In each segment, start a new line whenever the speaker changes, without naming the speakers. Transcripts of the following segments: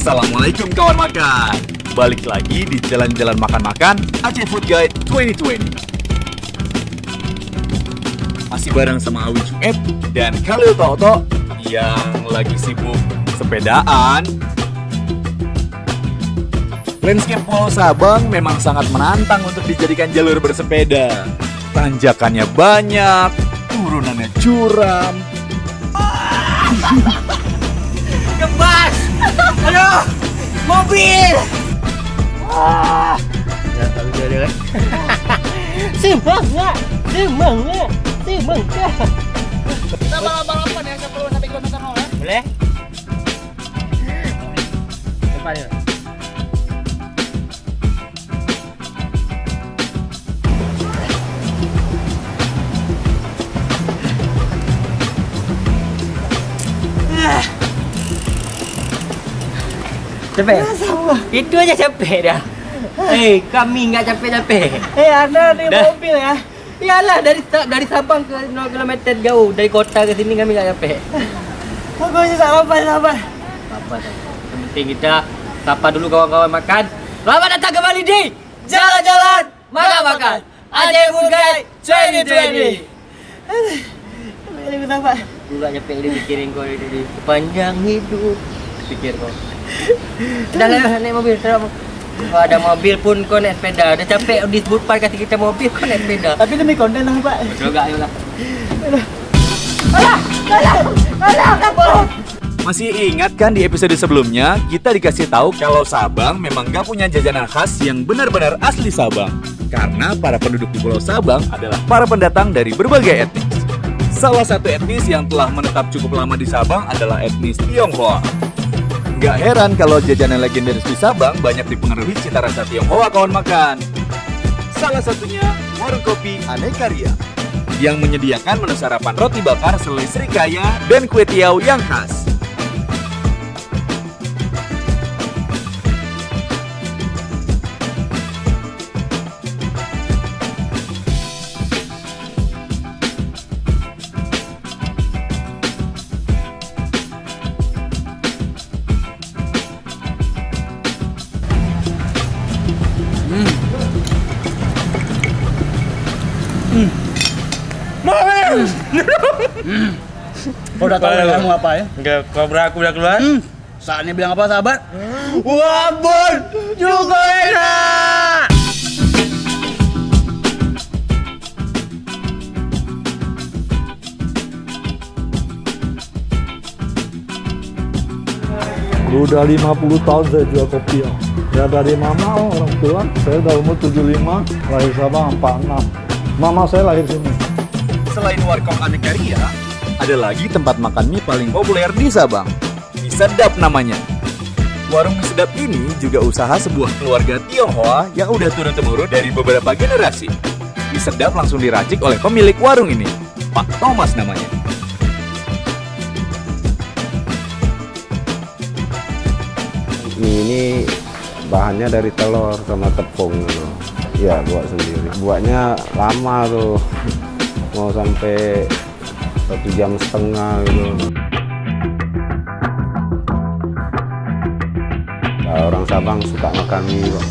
Assalamualaikum kawan makan. Balik lagi di Jalan-Jalan Makan-Makan Aceh Food Guide 2020. Masih bareng sama Awi Cuet dan Khalil Toto yang lagi sibuk sepedaan. Landscape Pulau Sabang memang sangat menantang untuk dijadikan jalur bersepeda. Tanjakannya banyak, turunannya curam.
Kebas! Aduh! Mobil!
Ya, tapi dia kan.
Semangat! Semangat! Semangat! Kita balap-balapan ya, 10 sampai kilometer 0 ya?
Boleh? Depan ya. Capek? Itu aja capek dah. Kami nggak capek-capek.
Anda di mobil ya?
Iyalah dari Sabang ke 0 km jauh, dari kota ke sini kami nggak capek.
Pokoknya sabar.
Apa? Yang penting kita sapa dulu kawan-kawan makan. Selamat datang kembali di
Jalan-jalan,
Makan-Makan Aceh Food Guide 2020.
Ini kenapa?
Gue gak capek dipikirin kau ini sepanjang hidup. Pikir kau. Dah lah naik mobil. Kalau ada mobil pun kau naik sepeda. Dah capek disebut pai kasih kita mobil kau naik sepeda.
Tapi demi konten lah Pak.
Betul gak ayolah.
Masih ingat kan di episode sebelumnya kita dikasih tahu kalau Sabang memang gak punya jajanan khas yang benar-benar asli Sabang. Karena para penduduk di Pulau Sabang adalah para pendatang dari berbagai etnis. Salah satu etnis yang telah menetap cukup lama di Sabang adalah etnis Tionghoa. Gak heran kalau jajanan legendaris di Sabang banyak dipengaruhi cita rasa Tionghoa kawan makan. Salah satunya warung kopi Aneka Ria yang menyediakan menu sarapan roti bakar, selai serikaya, dan kue tiaw yang khas.
Kau udah tahu ya mau apa ya?
Enggak, kobra aku udah keluar.
Saatnya bilang apa sahabat?
Wabon juga enak.
Udah 50 tahun saya jual kopi ya. Ya dari mama orang tua, saya udah umur 75, lahir Sabang 46. Mama saya lahir sini.
Selain warkop Aneka Ria, ada lagi tempat makan mie paling populer di Sabang. Mie Sedap namanya. Warung mie sedap ini juga usaha sebuah keluarga Tionghoa yang udah turun-temurun dari beberapa generasi. Mie Sedap langsung diracik oleh pemilik warung ini, Pak Thomas namanya.
Mie ini bahannya dari telur sama tepung gitu. Ya buat sendiri. Buatnya lama tuh, mau sampai 1,5 jam gitu. Nah, orang Sabang suka makan mie kok.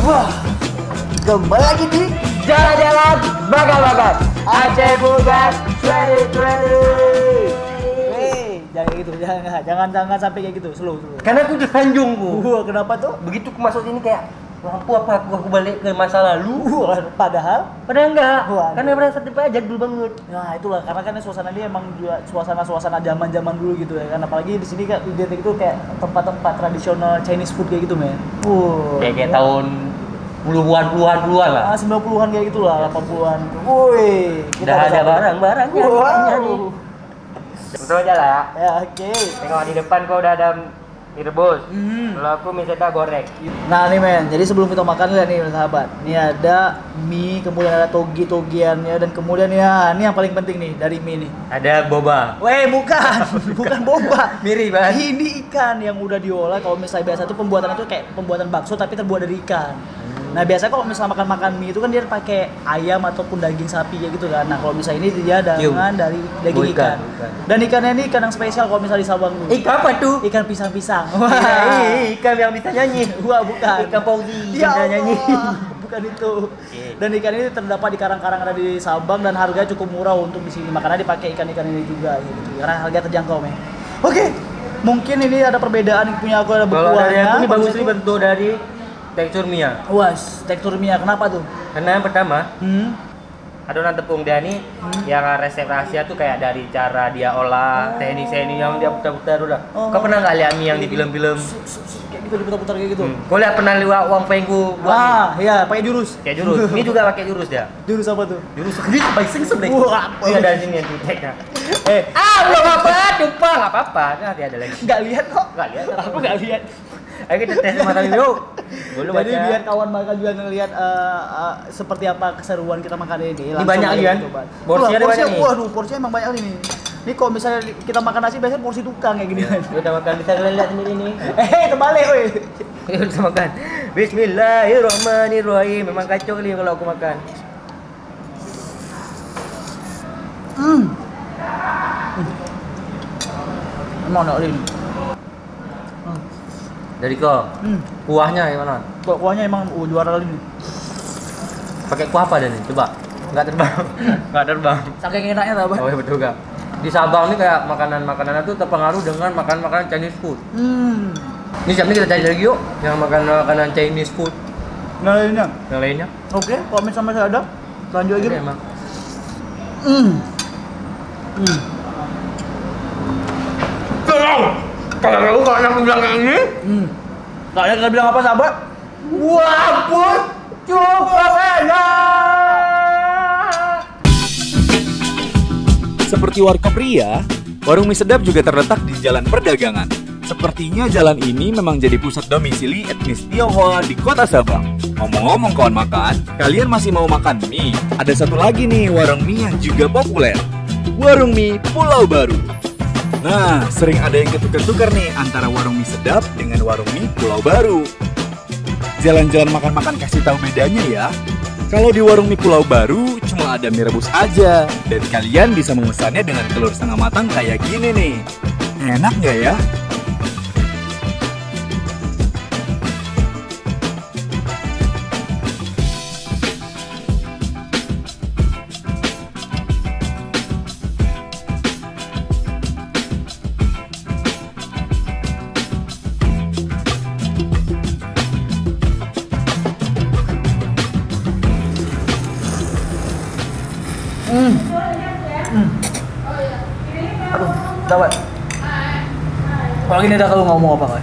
Wah, kembali lagi di Jalan-Jalan Makan-Makan Aceh Food Guide 2020. Jangan gitu, jangan sampai kayak gitu, slow.
Karena aku tersanjung ku.
Wah, kenapa tuh?
Begitu aku masuk sini kayak apa aku balik ke masa lalu.
Padahal
enggak.
Wah,
Karena merasa tipe jadul banget.
nah itulah karena kan suasana dia emang juga suasana zaman dulu gitu ya kan, apalagi di sini kan identik itu kayak tempat-tempat tradisional Chinese food kayak gitu men.
Kayak tahun puluhan lah.
90-an kayak gitulah, 80-an. Woi,
Udah ada barang-barangnya.
Wow.
Betul aja lah.
Ya, oke.
Tengok di depan kau udah ada mie rebus. Kalau aku mie sedap goreng.
Nah nih men, jadi sebelum kita makan lihat nih sahabat, ini ada mie, kemudian ada togiannya, dan kemudian ya ini yang paling penting nih dari mie nih.
Ada boba.
Weh bukan, bukan boba.
Mirip kan?
Ini ikan yang udah diolah. Kalau misalnya biasa tuh pembuatan itu kayak pembuatan bakso tapi terbuat dari ikan. Nah biasanya kalau misalnya makan mie itu kan dia pakai ayam ataupun daging sapi ya gitu kan. Nah kalau misalnya ini dia dengan dari daging ikan. Dan ikannya ini ikan yang spesial kalau misalnya di Sabang tuh.
Ikan apa tuh?
Ikan pisang-pisang.
Ikan yang bisa nyanyi.
Wah bukan.
Ikan Fauzi
Ya
bisa
Allah,
nyanyi.
bukan itu. Dan ikan ini terdapat di karang-karang ada di Sabang dan harganya cukup murah untuk di sini. Makanya dipakai ikan-ikan ini juga gitu. Karena harga terjangkau, men. Oke. Mungkin ini ada perbedaan yang punya aku ada
Kalau dari
berkuahnya.
aku ini bagus nih bentuk dari tekstur mie.
Was, tekstur mie kenapa tuh?
Karena yang pertama,
Hmm.
adonan tepung dia nih yang resep rahasia tuh kayak dari cara dia olah, teknik-teknik yang dia putar-putar udah.
Oh.
Kau pernah nggak lihat mie yang di film-film?
Kayak gitu diputar-putar kayak gitu.
Kau lihat pernah lihat Wang Fengku buat mie?
Ah, iya, pakai jurus.
Kayak jurus. Ini juga pakai jurus dia.
Jurus apa tuh?
Jurus ini paling sebenarnya.
Wah, apa?
Ini ada sini yang juteknya. Belum apa, lupa nggak apa-apa. Nanti ada lagi.
Enggak lihat kok.
Nggak lihat.
Aku enggak lihat.
Ayo kita tes mata dulu. Belum
Jadi
baca.
biar kawan makan juga ngelihat seperti apa keseruan kita makan ini.
Ini
Langsung
banyak
aja
kan?
coba.
Porsinya ada banyak nih.
Waduh, porsinya emang banyak ini. Ini kalau misalnya kita makan nasi biasanya porsi tukang kayak gini kan.
Kita makan bisa kalian lihat sendiri nih.
Terbalik woi.
Ayo kita makan. Bismillahirrahmanirrahim. Memang kacau kali kalau aku makan.
Emang nak ini.
Dari kau, kuahnya gimana?
Kuahnya emang juara kali ini.
Pakai kuah apa dia nih? Coba. Nggak terbang. Nggak terbang.
Saking enaknya tau apa?
Oh iya betul kak. Di Sabang nih kayak makanan-makanan itu terpengaruh dengan makanan-makanan Chinese food. Ini siap nih kita cari lagi yuk yang makanan Chinese food
Nah lainnya.
yang lainnya.
Oke, kalau misalnya masih ada, lanjut lagi.
Oke, emang. Kalau aku bilang kayak gini,
Kayaknya kita bilang apa sahabat?
wah pun cukup enak.
Seperti Warkop Ria, warung mie sedap juga terletak di Jalan Perdagangan. Sepertinya jalan ini memang jadi pusat domisili etnis Tionghoa di kota Sabang. Ngomong-ngomong kawan makan, kalian masih mau makan mie? Ada satu lagi nih warung mie yang juga populer. Warung mie Pulau Baru. Nah, sering ada yang ketukar-tukar nih antara warung mie sedap dengan warung mie Pulau Baru. Jalan-jalan makan-makan kasih tahu bedanya ya. Kalau di warung mie Pulau Baru cuma ada mie rebus aja, dan kalian bisa memesannya dengan telur setengah matang kayak gini nih. Enak nggak ya?
Aduh, dapat. Kalau gini ada kalau ngomong apa kan?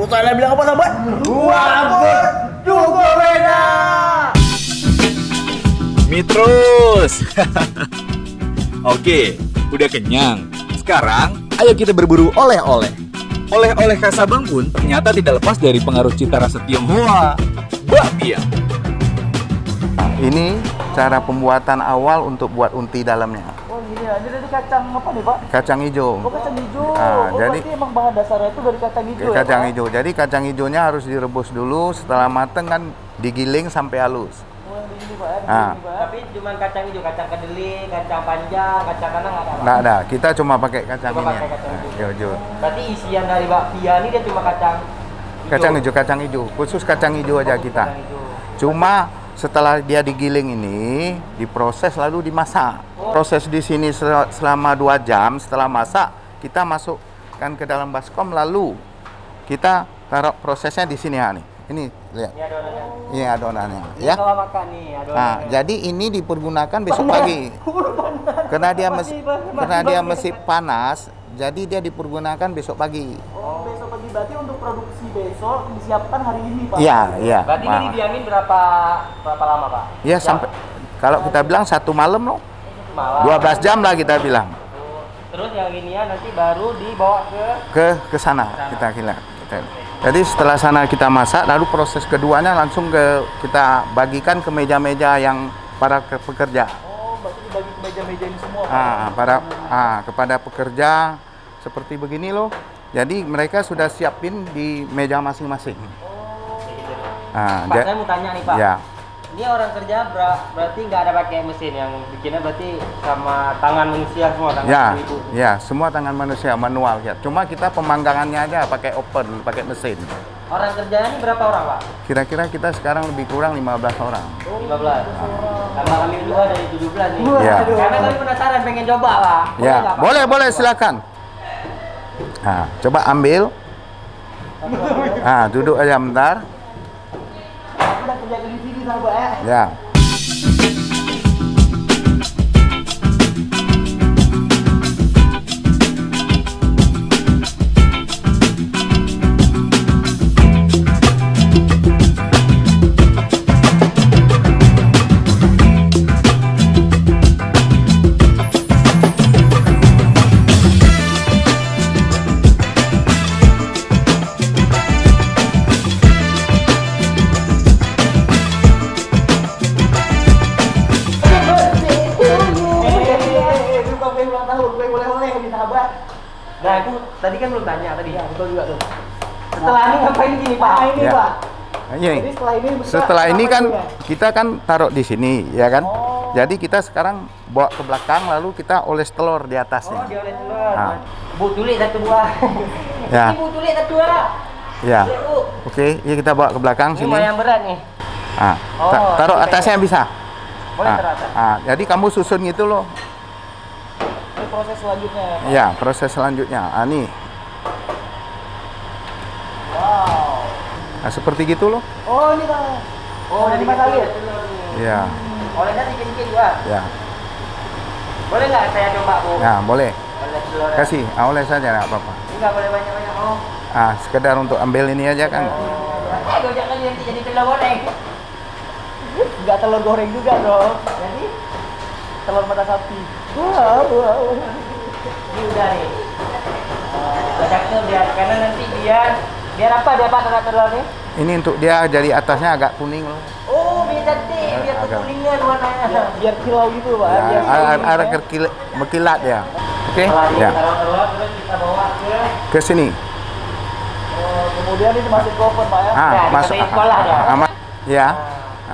Saya bilang apa sahabat? Wah, cukup beda.
Mie terus. Oke, udah kenyang. Sekarang, ayo kita berburu oleh-oleh. Oleh-oleh khas Sabang pun ternyata tidak lepas dari pengaruh cita rasa Tionghoa, bakpia.
Ini cara pembuatan awal untuk buat unti dalamnya.
Oh gini ya, jadi kacang apa nih Pak?
Kacang hijau.
Oh kacang hijau.
Jadi
berarti emang bahan dasarnya itu dari kacang hijau ya?
Kacang
Pak?
hijau. Jadi kacang hijaunya harus direbus dulu. Setelah mateng kan digiling sampai halus.
Oh yang begini Pak ya?
Ah.
Begini, Pak.
Tapi cuma kacang hijau, kacang kedelai, kacang panjang, kacang kanan nggak ada. Pak?
Nggak ada. Kita cuma pakai kacang
Cuma
ini.
pakai kacang
Hijau.
Berarti isian dari bakpia ini dia cuma kacang hijau.
Kacang hijau. Khusus kacang hijau aja kita.
Kacang hijau.
Cuma setelah dia digiling ini diproses lalu dimasak. Proses di sini selama 2 jam. Setelah masak kita masukkan ke dalam baskom lalu kita taruh prosesnya di sini ya nih. Ini lihat.
Ini adonannya.
Ini adonannya
Ini
ya.
kalau makan nih adonannya.
Nah, jadi ini dipergunakan besok pagi. Karena dia masih panas, jadi dia dipergunakan besok pagi.
Oh besok pagi berarti untuk produksi besok disiapkan hari ini Pak?
Iya, iya.
Berarti ini didiamin berapa lama Pak?
Ya sampai kalau kita bilang 1 malam loh.
Malam.
12 jam lah kita bilang.
Terus yang ininya nanti baru dibawa ke
Ke sana kita. Jadi setelah sana kita masak, lalu proses keduanya langsung kita bagikan ke meja-meja yang para pekerja.
Oh berarti dibagi ke meja-meja ini semua Pak?
Kepada pekerja seperti begini loh. Jadi mereka sudah siapin di meja masing-masing. Nah,
Pak, saya mau tanya nih Pak.
Ya.
Ini orang kerja berarti nggak ada pakai mesin, yang bikinnya berarti sama tangan manusia semua, tangan
Ya,
ibu.
ya, semua tangan manusia manual ya. Cuma kita pemanggangannya aja pakai open, pakai mesin.
Orang kerjanya ini berapa orang Pak?
Kira-kira kita sekarang lebih kurang 15 orang.
15. Sama kami juga dari 17 nih.
Ya.
Karena kami penasaran pengen coba Pak.
Ya,
nggak, Pak?
boleh silakan. Nah, coba ambil. Nah, duduk aja bentar.
Udah kerja di sini sahabat ya.
Ya.
Nah, itu tadi kan belum tanya tadi.
Iya, betul juga tuh.
Setelah ini ngapain gini Pak?
Nah, ini
Ya.
Pak.
Ini.
Jadi
Setelah ini kan
ya?
kita kan taruh di sini, ya kan?
Oh.
Jadi kita sekarang bawa ke belakang, lalu kita oles telur di
Oh,
atasnya.
dia oleh telur.
Nah.
Bu tulis satu buah.
Ya.
Ini bu tulis satu buah.
Ya.
Ya, Bu.
Oke, ya kita bawa ke belakang
Ini
sini.
lumayan berat nih.
Ah,
Oh,
taruh
ini
atasnya bisa.
Boleh
Ah,
taruh atas.
jadi kamu susun gitu loh.
Ini proses selanjutnya ya, Pak.
Ya, proses selanjutnya. Nih.
Wow.
Nah, seperti gitu loh.
Oh, ini Pak.
Oh, udah
5 kali ya?
telur nih.
Ya,
Olehnya dikit-dikit juga.
ya.
Boleh nggak saya coba Bu?
Nah, boleh.
Oleh telur.
Kasih, oles saja nggak apa-apa.
Ini nggak boleh banyak-banyak. Oh.
Sekedar untuk ambil ini aja kan.
Aduh, jangan nanti jadi telur goreng.
Enggak telur goreng juga, Bro.
Jadi
Telur mata sapi. Wow.
ini udah nih. Cocoknya biar karena nanti biar apa dia Pak telur nih?
Ini untuk dia jadi atasnya agak kuning loh.
Oh, biar cantik, biar
Agak.
kekulingnya warnanya.
Biar kilau gitu, Pak.
Ya,
Biar
ada berkilat ya. Oke,
Setelah
ya.
ditaruh telur terus kita bawa ke
Ke sini.
Oh, kemudian ini masuk ke oven, Pak ya.
Ya,
Masuk.
dimasukin sekolah ya.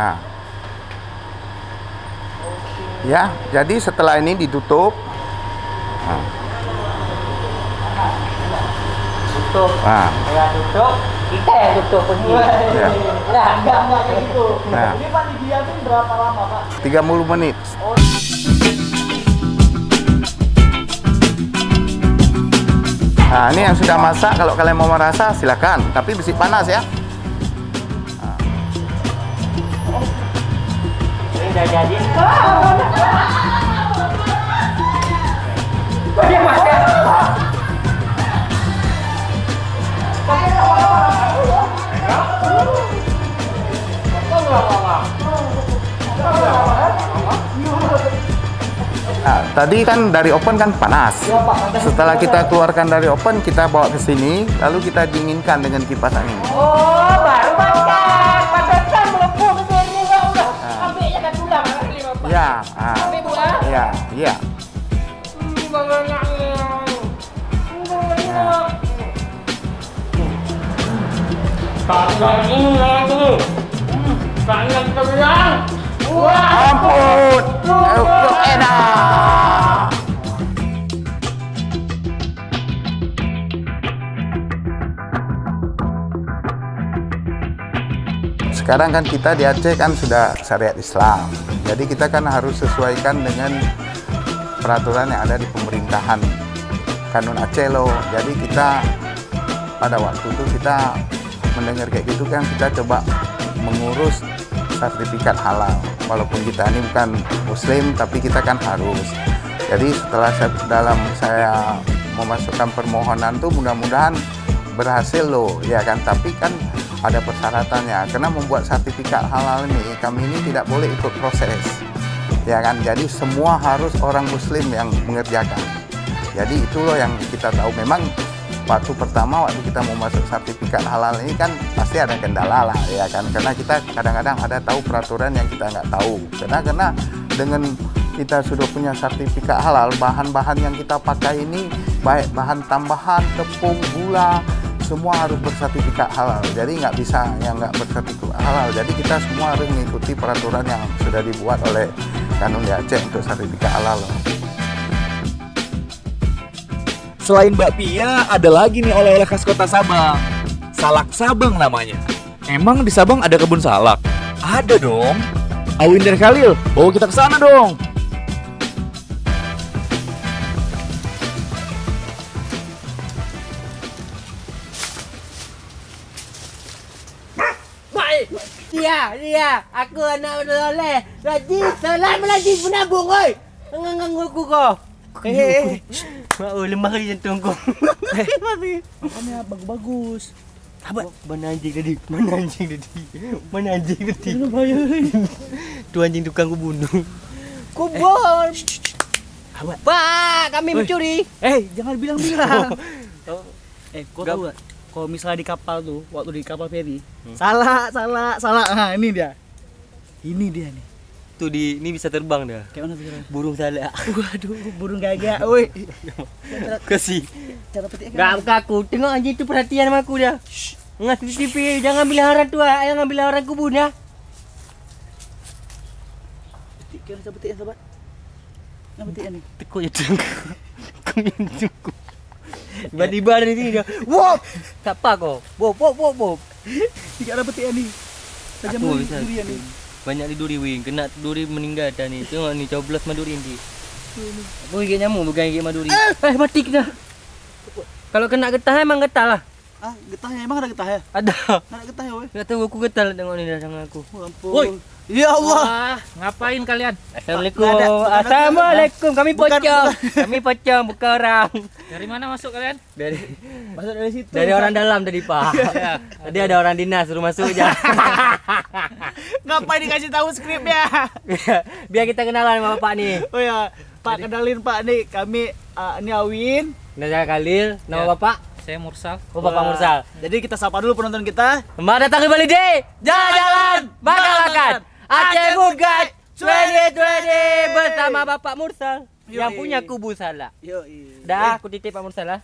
Ya. Ya, jadi setelah ini ditutup.
tutup.
Nah,
Ya tutup, kita yang tutup pergi.
ya.
Nah,
Enggak kayak gitu.
Nah.
Ini Pak didiamin berapa lama, Pak?
30 menit. Nah, ini yang sudah masak. Kalau kalian mau merasa, silakan. Tapi besi panas ya.
ini udah jadi.
Nah, tadi kan dari oven kan panas. Setelah kita keluarkan dari oven, kita bawa ke sini, lalu kita dinginkan dengan kipas angin.
Oh, baru makan. Pantesan melepuh ke sini ya udah. Ambil jangan tulang kali Bapak.
Ya,
Ambil buah.
ya, ya.
Banyaknya. Tangan ini lagi. Tangan terang. Wah,
Ampun, enak. Sekarang kan kita di Aceh kan sudah syariat Islam, jadi kita kan harus sesuaikan dengan peraturan yang ada di pemerintahan Kanun Aceh loh. Jadi kita pada waktu itu kita mendengar kayak gitu kan, kita coba mengurus sertifikat halal. Walaupun kita ini bukan muslim, tapi kita kan harus. Jadi setelah saya memasukkan permohonan tuh mudah-mudahan berhasil loh, ya kan. Tapi kan ada persyaratannya, karena membuat sertifikat halal ini kami ini tidak boleh ikut proses, ya kan. Jadi semua harus orang muslim yang mengerjakan. Jadi itu loh yang kita tahu. Memang waktu pertama waktu kita mau masuk sertifikat halal ini kan pasti ada kendala lah, ya kan, karena kita kadang-kadang ada tahu peraturan yang kita nggak tahu, karena dengan kita sudah punya sertifikat halal, bahan-bahan yang kita pakai ini baik bahan tambahan, tepung, gula, semua harus bersertifikat halal. Jadi nggak bisa yang nggak bersertifikat halal. Jadi kita semua harus mengikuti peraturan yang sudah dibuat oleh Kanun di Aceh untuk sertifikat halal.
Selain bakpia, ada lagi nih oleh-oleh khas kota Sabang. Salak Sabang namanya. Emang di Sabang ada kebun salak? Ada dong. Awin dan Khalil, bawa kita ke sana dong.
Dia, aku anak oleh. Lagi menabung, oi. Nganggu aku kau. Mau lemah di jantung kau.
Makanya bagus-bagus.
Sahabat, mana anjing tadi? Tu anjing tukang ku bunuh. Kubur. Pak, kami mencuri.
Jangan bilang-bilang. Kau tahu gak? Kalau misalnya di kapal tuh, waktu di kapal feri, salah. Nah, ini dia nih.
Tuh ini bisa terbang dah.
Kayak mana tuh caranya?
Burung salak.
Waduh, burung gagak, woi.
Kasih.
Cara petik
Gak aku, tengok anjing tu perhatian sama aku dah. Ngas di TV, jangan bilang orang tua, jangan bilang orang kubur dah.
Petik cara petik sahabat. Nah, petik nih.
Tekuk je tengku. Tiba-tiba dari sini dia. Wow! Tak apa kau. Wow.
Cara petik nih. Tajam
Aku bisa.
durian nih.
Banyak di duri wing, kena duri meninggal dah ni. Tengok ni coblos maduri ni. Aku gigit nyamuk bukan gigit maduri. Mati kita. Kalau kena getah emang getah lah.
Getahnya emang ada getah ya?
Ada.
Ada getah ya, woi.
Enggak tahu aku getah lah tengok ni dah tangan aku.
Ampun.
Woi.
Ya Allah.
Wah, ngapain kalian?
Assalamualaikum.
Bukan ada-
Assalamualaikum. Kami
Bukan-
pocong. Kami pocong bukan orang.
Dari mana masuk kalian?
Masuk dari situ.
Dari orang dalam tadi, Pak. Tadi ada orang dinas suruh masuk aja.
Ngapain dikasih tahu skripnya?
Biar kita kenalan sama Bapak nih.
Oh ya, Pak, kenalin Pak nih. Kami ini Awin.
Nama Khalil, nama
Ya.
Bapak.
Saya Mursal.
Oh, Bapak Mursal.
Jadi kita sapa dulu penonton kita.
Selamat datang kembali di Jalan-Jalan Bakal-Akan Aceh Food Guide 2020 bersama Bapak Mursal yang punya kubu salak.
Yo,
Dah, aku titip Pak Mursal lah.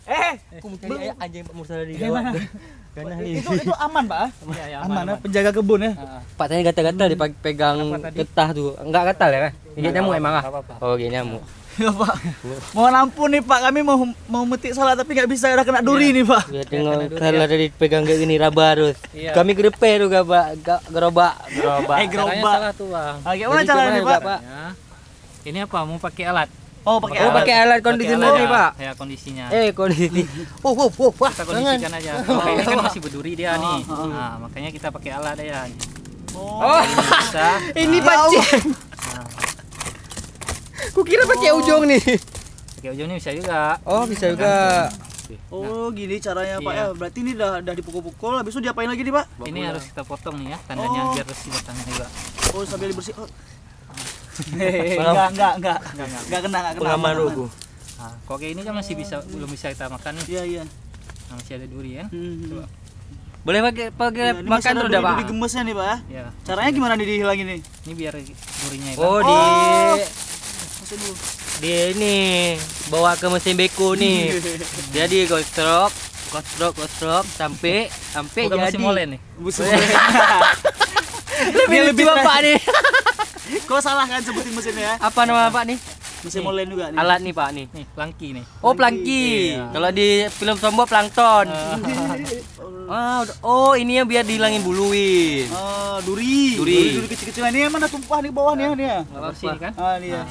Aku
belum.
mencari anjing Pak Mursal di bawah. Karena
itu aman, Pak?
Ya,
Aman, penjaga kebun ya.
Pak tanya gatal-gatal dipegang getah tuh. Enggak gatal ya kan? Gigit nyamuk emang ah.
apa-apa.
Oh, gigit nyamuk.
Ya, Pak. Mohon ampun nih, Pak. Kami mau metik salak tapi nggak bisa, udah kena duri nih, Pak.
Ya tengok salah dari pegang kayak gini raba harus.
Iya.
Kami grepe juga, Pak. Gerobak.
Eh,
Caranya
gerobak.
salah tuh, Bang.
Gimana
Jadi
caranya,
gimana,
Pak?
Ya. Ini apa? Mau pakai alat?
Oh, pakai
Oh,
alat.
pakai alat kondisioner
Pakai
nih,
alat.
Pak.
Ya, kondisinya.
Kondisi. Wah,
Kita
jangan.
kondisikan aja. Kalau ini kan masih berduri dia nih. Nah, makanya kita pakai alat ya.
Oh,
Ini bisa.
ini pancing. Kukira pakai ujung nih.
Pakai ujung ini bisa juga.
Oh, bisa juga.
Oh, gini caranya, Pak
Iya.
ya. Berarti ini udah dipukul-pukul, habis itu diapain lagi nih, Pak?
Ini harus kita potong nih ya, tandanya
Oh.
biar bersih batangnya juga.
Oh, sambil dibersih. Oh. Enggak kena.
Pengaman rugu.
Nah, kok kayak ini kan masih bisa, belum bisa kita makan nih.
Iya.
Nah, masih ada duri kan.
Hmm.
Boleh pakai
Ya, ini masih
makan
ada
dulu dah, Pak.
duri gemesnya nih, Pak.
Ya,
Caranya gimana nih dihilangin nih?
ini biar durinya hilang.
Oh,
Masuk dulu.
di ini bawa ke mesin beko nih. Jadi gosrok sampai
Bukan
jadi.
masih molen nih.
Lebih Bapak nih.
Kok salah kan sebutin mesinnya ya?
Apa nama Bapak nih?
Mesin
Nih.
molen juga nih.
Alat nih, Pak nih.
Nih, plangki nih.
Oh, plangki.
Iya.
Kalau di film Sombo plankton. Oh, ini yang biar dihilangin buluin.
Duri.
Duri.
Duri kecil-kecilan ini mana tumpah di bawah nih ya.
Nggak bersih nih kan?
Ini ya.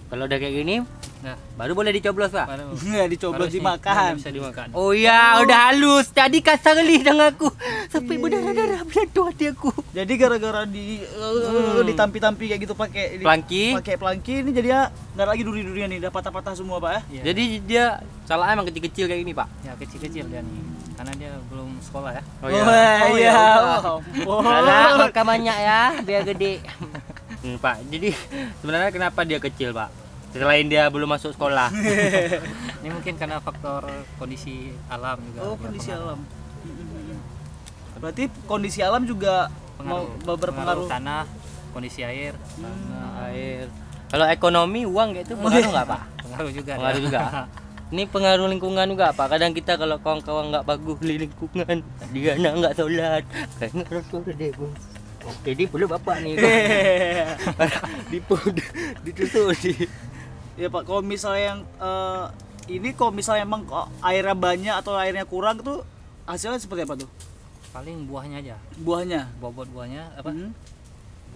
Kalau udah kayak gini,
Nah,
baru boleh dicoblos, Pak.
baru.
Nggak dicoblos
baru sih,
dimakan.
bisa dimakan.
Oh ya, udah halus. Tadi kasar kali dengan aku. Sampai berdarah-darah belatung hati aku.
Jadi gara-gara ditampi-tampi kayak gitu pakai
Plangki.
pakai plangki ini jadi ya nggak lagi duri-durian nih, udah patah-patah semua, Pak ya.
Iya.
Jadi dia salah emang kecil-kecil kayak gini, Pak.
Ya kecil-kecil dia nih. Karena dia belum sekolah ya.
Oh
iya.
Salah, makan banyak ya, biar gede. Pak, jadi sebenarnya kenapa dia kecil, Pak? Selain dia belum masuk sekolah.
Ini mungkin karena faktor kondisi alam juga.
Oh,
ya,
kondisi
pengaruh.
alam. Berarti kondisi alam juga mau
Pengaruh
berpengaruh.
tanah, kondisi air.
Air. Kalau ekonomi uang kayak itu pengaruh nggak Pak?
Pengaruh juga.
Pengaruh juga. Ini pengaruh lingkungan juga Pak. Kadang kita kalau kawan-kawan nggak bagus di lingkungan, dia nggak sholat, kayaknya Rasul deh Bos. Jadi boleh bapak nih. Ditusuk di.
Ya Pak, kalau misalnya yang ini kalau misalnya emang airnya banyak atau airnya kurang tuh hasilnya seperti apa tuh?
Paling buahnya aja.
Buahnya.
Bobot buahnya apa?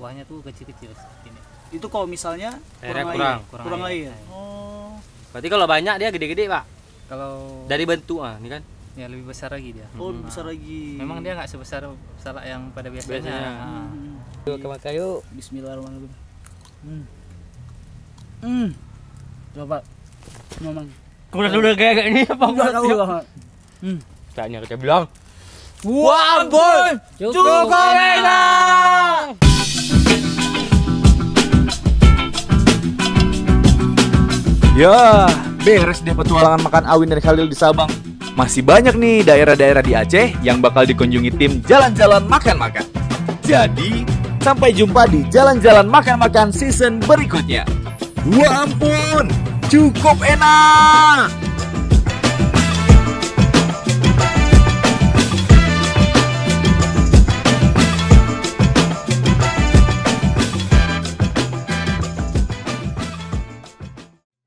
Buahnya tuh kecil-kecil seperti ini.
Itu kalau misalnya
Airnya
kurang air.
Ya.
Oh.
Berarti kalau banyak dia gede-gede Pak.
Kalau
Dari bentuk ini kan.
ya lebih besar lagi dia.
Oh, besar lagi.
Memang dia nggak sebesar salak yang pada biasanya.
Biasanya.
Nah.
Yuk ke makan yuk.
Bismillahirrahmanirrahim. Coba. Memang.
Kurang udah kayak ini apa
Enggak tahu banget.
Kayaknya kita bilang.
Wah, ampun. Cukup enak.
Ya, beres deh petualangan makan Awin dan Khalil di Sabang. Masih banyak nih daerah-daerah di Aceh yang bakal dikunjungi tim jalan-jalan makan-makan. Jadi, sampai jumpa di jalan-jalan makan-makan season berikutnya. Wah ampun, cukup enak.